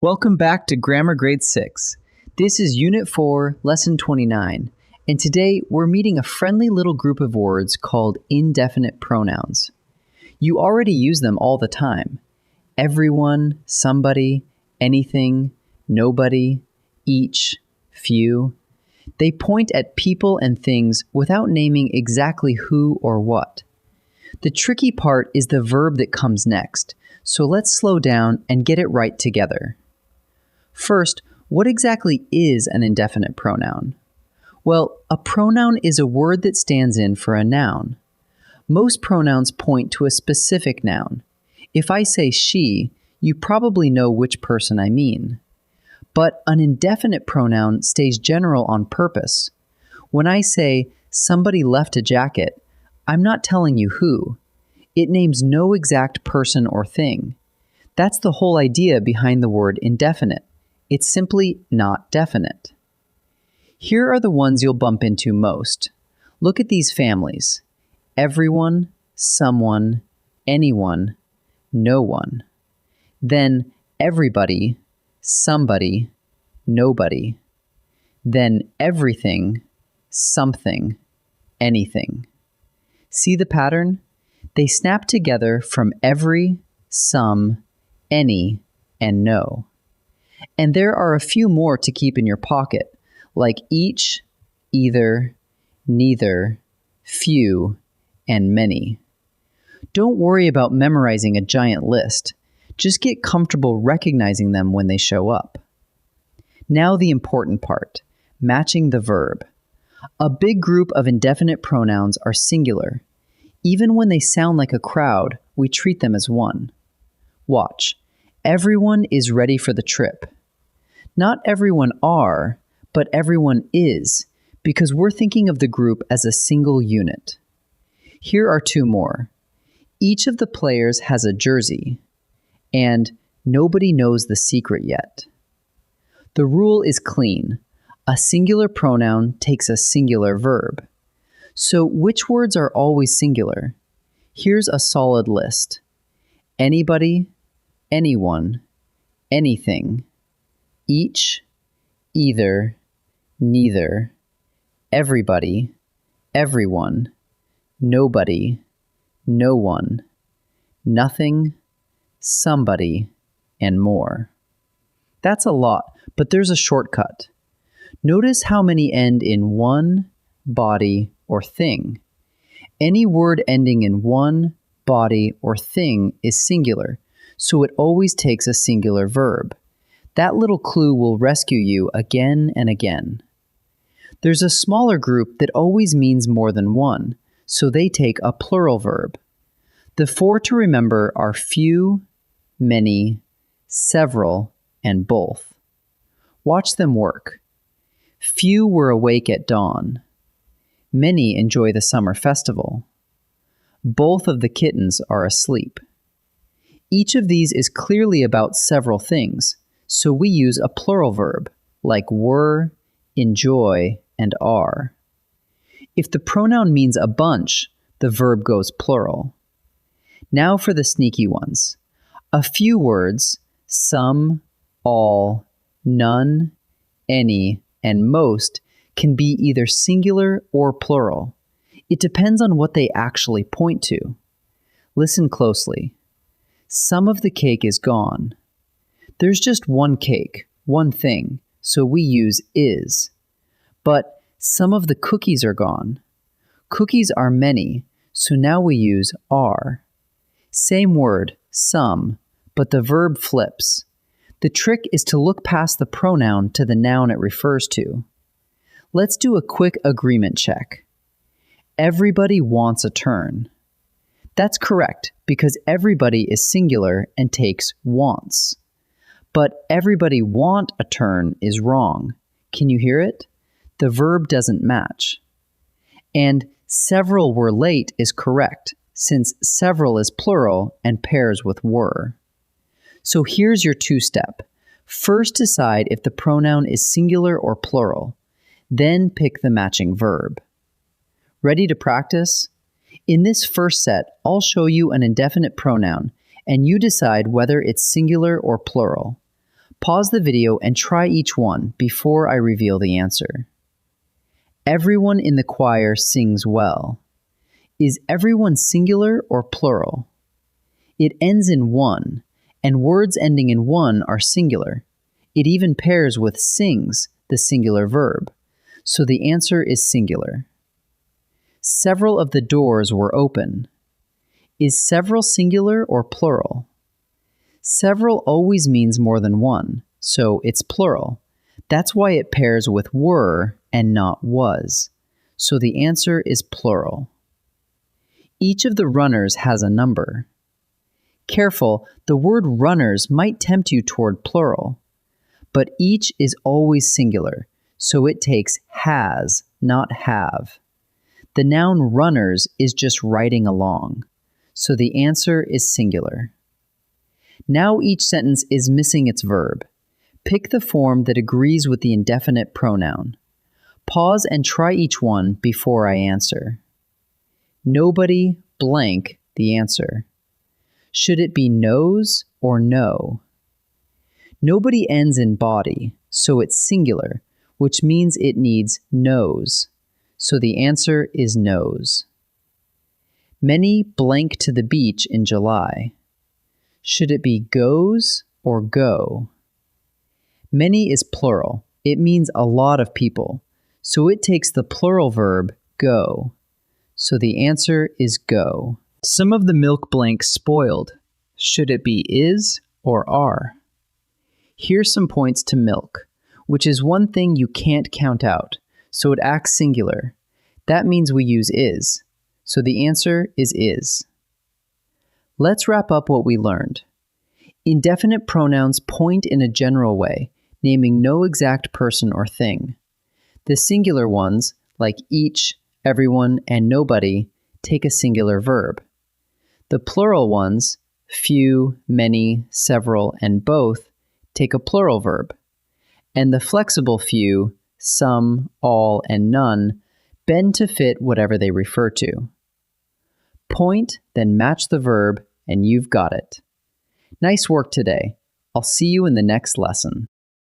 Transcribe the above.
Welcome back to Grammar Grade 6. This is Unit 4, Lesson 29, and today we're meeting a friendly little group of words called indefinite pronouns. You already use them all the time. Everyone, somebody, anything, nobody, each, few. They point at people and things without naming exactly who or what. The tricky part is the verb that comes next, so let's slow down and get it right together. First, what exactly is an indefinite pronoun? Well, a pronoun is a word that stands in for a noun. Most pronouns point to a specific noun. If I say she, you probably know which person I mean. But an indefinite pronoun stays general on purpose. When I say, somebody left a jacket, I'm not telling you who. It names no exact person or thing. That's the whole idea behind the word indefinite. It's simply not definite. Here are the ones you'll bump into most. Look at these families. Everyone, someone, anyone, no one. Then everybody, somebody, nobody. Then everything, something, anything. See the pattern? They snap together from every, some, any, and no. And there are a few more to keep in your pocket, like each, either, neither, few, and many. Don't worry about memorizing a giant list. Just get comfortable recognizing them when they show up. Now the important part, matching the verb. A big group of indefinite pronouns are singular. Even when they sound like a crowd, we treat them as one. Watch. Everyone is ready for the trip. Not everyone are, but everyone is, because we're thinking of the group as a single unit. Here are two more. Each of the players has a jersey, and nobody knows the secret yet. The rule is clean. A singular pronoun takes a singular verb. So which words are always singular? Here's a solid list. Anybody, anyone, anything, each, either, neither, everybody, everyone, nobody, no one, nothing, somebody, and more. That's a lot, but there's a shortcut. Notice how many end in one, body, or thing. Any word ending in one, body, or thing is singular, so it always takes a singular verb. That little clue will rescue you again and again. There's a smaller group that always means more than one, so they take a plural verb. The four to remember are few, many, several, and both. Watch them work. Few were awake at dawn. Many enjoy the summer festival. Both of the kittens are asleep. Each of these is clearly about several things, so we use a plural verb, like were, enjoy, and are. If the pronoun means a bunch, the verb goes plural. Now for the sneaky ones. A few words, some, all, none, any, and most, can be either singular or plural. It depends on what they actually point to. Listen closely. Some of the cake is gone. There's just one cake, one thing, so we use is. But some of the cookies are gone. Cookies are many, so now we use are. Same word, some, but the verb flips. The trick is to look past the pronoun to the noun it refers to. Let's do a quick agreement check. Everybody wants a turn. That's correct, because everybody is singular and takes wants. But everybody want a turn is wrong. Can you hear it? The verb doesn't match. And several were late is correct, since several is plural and pairs with were. So here's your two-step. First decide if the pronoun is singular or plural. Then pick the matching verb. Ready to practice? In this first set, I'll show you an indefinite pronoun, and you decide whether it's singular or plural. Pause the video and try each one before I reveal the answer. Everyone in the choir sings well. Is everyone singular or plural? It ends in one, and words ending in one are singular. It even pairs with sings, the singular verb, so the answer is singular. Several of the doors were open. Is several singular or plural? Several always means more than one, so it's plural. That's why it pairs with were and not was, so the answer is plural. Each of the runners has a number. Careful, the word runners might tempt you toward plural, but each is always singular, so it takes has, not have. The noun runners is just riding along, so the answer is singular. Now each sentence is missing its verb. Pick the form that agrees with the indefinite pronoun. Pause and try each one before I answer. Nobody blank the answer. Should it be knows or know? Nobody ends in body, so it's singular, which means it needs knows. So the answer is knows. Many blank to the beach in July. Should it be goes or go? Many is plural. It means a lot of people, so it takes the plural verb go. So the answer is go. Some of the milk blanks spoiled. Should it be is or are? Here's some points to milk, which is one thing you can't count out, so it acts singular. That means we use is, so the answer is is. Let's wrap up what we learned. Indefinite pronouns point in a general way, naming no exact person or thing. The singular ones, like each, everyone, and nobody, take a singular verb. The plural ones, few, many, several, and both, take a plural verb. And the flexible few, some, all, and none, bend to fit whatever they refer to. Point, then match the verb, and you've got it. Nice work today. I'll see you in the next lesson.